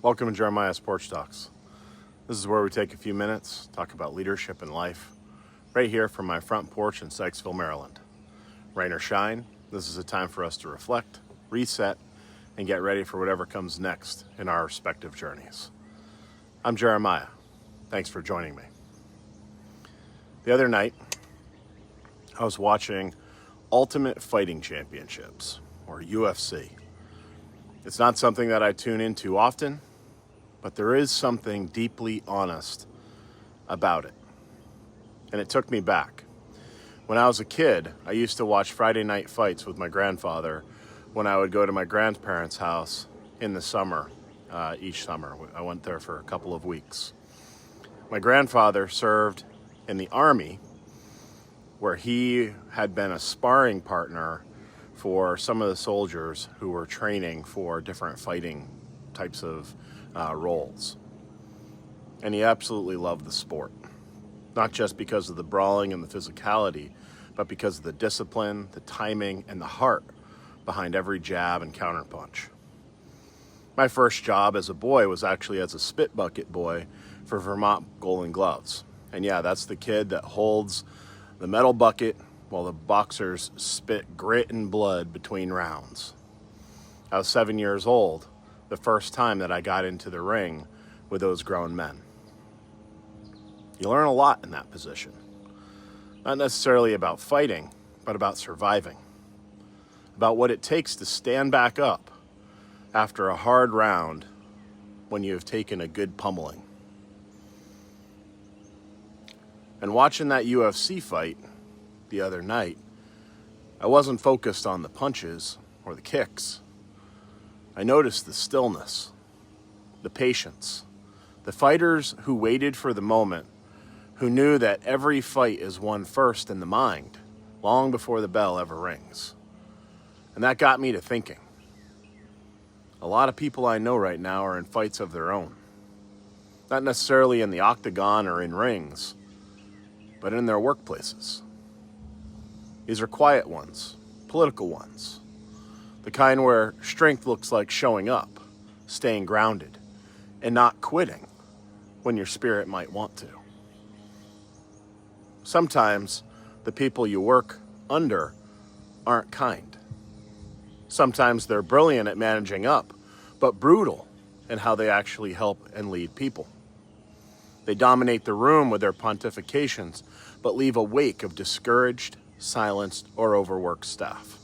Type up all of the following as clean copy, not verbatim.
Welcome to Jeremiah's Porch Talks. This is where we take a few minutes, talk about leadership and life, right here from my front porch in Sykesville, Maryland. Rain or shine, this is a time for us to reflect, reset, and get ready for whatever comes next in our respective journeys. I'm Jeremiah. Thanks for joining me. The other night, I was watching Ultimate Fighting Championships, or UFC. It's not something that I tune into often, but there is something deeply honest about it. And it took me back. When I was a kid, I used to watch Friday night fights with my grandfather when I would go to my grandparents' house in the summer, each summer. I went there for a couple of weeks. My grandfather served in the Army, where he had been a sparring partner for some of the soldiers who were training for different fighting types of roles. And he absolutely loved the sport, not just because of the brawling and the physicality, but because of the discipline, the timing, and the heart behind every jab and counterpunch. My first job as a boy was actually as a spit bucket boy for Vermont Golden Gloves. And yeah, that's the kid that holds the metal bucket while the boxers spit grit and blood between rounds. I was 7 years old the first time that I got into the ring with those grown men. You learn a lot in that position. Not necessarily about fighting, but about surviving. About what it takes to stand back up after a hard round when you have taken a good pummeling. And watching that UFC fight the other night, I wasn't focused on the punches or the kicks. I noticed the stillness, the patience, the fighters who waited for the moment, who knew that every fight is won first in the mind, long before the bell ever rings. And that got me to thinking. A lot of people I know right now are in fights of their own. Not necessarily in the octagon or in rings, but in their workplaces. These are quiet ones, political ones, the kind where strength looks like showing up, staying grounded, and not quitting when your spirit might want to. Sometimes the people you work under aren't kind. Sometimes they're brilliant at managing up, but brutal in how they actually help and lead people. They dominate the room with their pontifications, but leave a wake of discouraged, silenced, or overworked staff.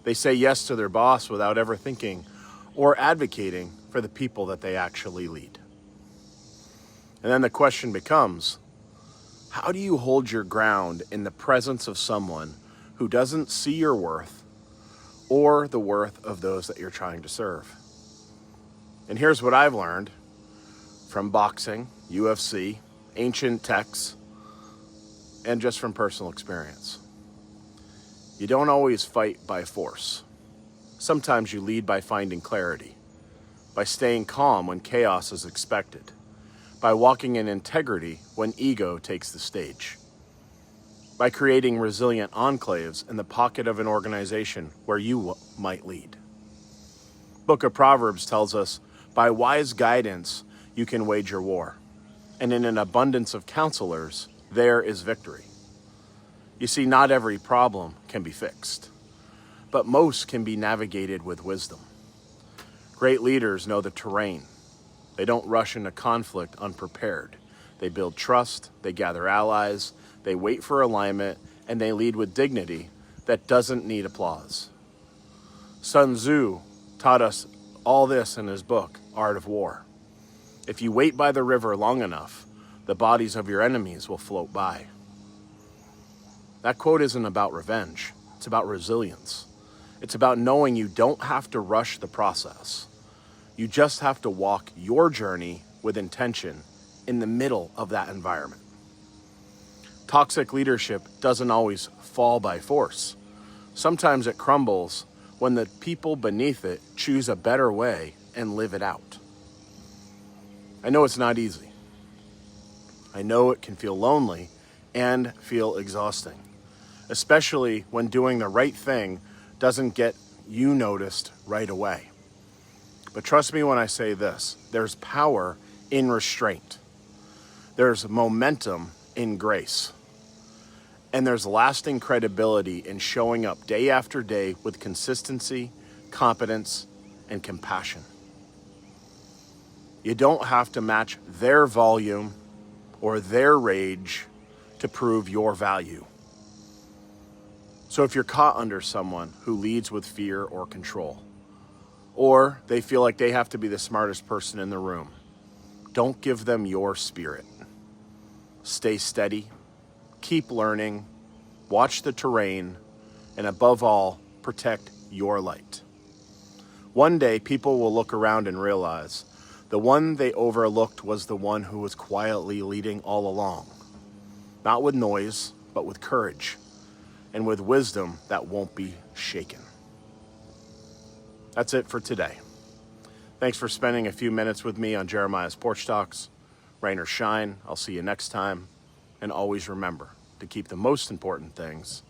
They say yes to their boss without ever thinking or advocating for the people that they actually lead. And then the question becomes, how do you hold your ground in the presence of someone who doesn't see your worth or the worth of those that you're trying to serve? And here's what I've learned from boxing, UFC, ancient texts, and just from personal experience. You don't always fight by force. Sometimes you lead by finding clarity, by staying calm when chaos is expected, by walking in integrity when ego takes the stage, by creating resilient enclaves in the pocket of an organization where you might lead. Book of Proverbs tells us, by wise guidance you can wage your war, and in an abundance of counselors there is victory. You see, not every problem can be fixed, but most can be navigated with wisdom. Great leaders know the terrain. They don't rush into conflict unprepared. They build trust, they gather allies, they wait for alignment, and they lead with dignity that doesn't need applause. Sun Tzu taught us all this in his book, Art of War. If you wait by the river long enough, the bodies of your enemies will float by. That quote isn't about revenge. It's about resilience. It's about knowing you don't have to rush the process. You just have to walk your journey with intention in the middle of that environment. Toxic leadership doesn't always fall by force. Sometimes it crumbles when the people beneath it choose a better way and live it out. I know it's not easy. I know it can feel lonely and feel exhausting, especially when doing the right thing doesn't get you noticed right away. But trust me when I say this, there's power in restraint. There's momentum in grace. And there's lasting credibility in showing up day after day with consistency, competence, and compassion. You don't have to match their volume or their rage to prove your value. So if you're caught under someone who leads with fear or control, or they feel like they have to be the smartest person in the room, don't give them your spirit. Stay steady, keep learning, watch the terrain, and above all, protect your light. One day, people will look around and realize the one they overlooked was the one who was quietly leading all along. Not with noise, but with courage, and with wisdom that won't be shaken. That's it for today. Thanks for spending a few minutes with me on Jeremiah's Porch Talks. Rain or shine, I'll see you next time. And always remember to keep the most important things.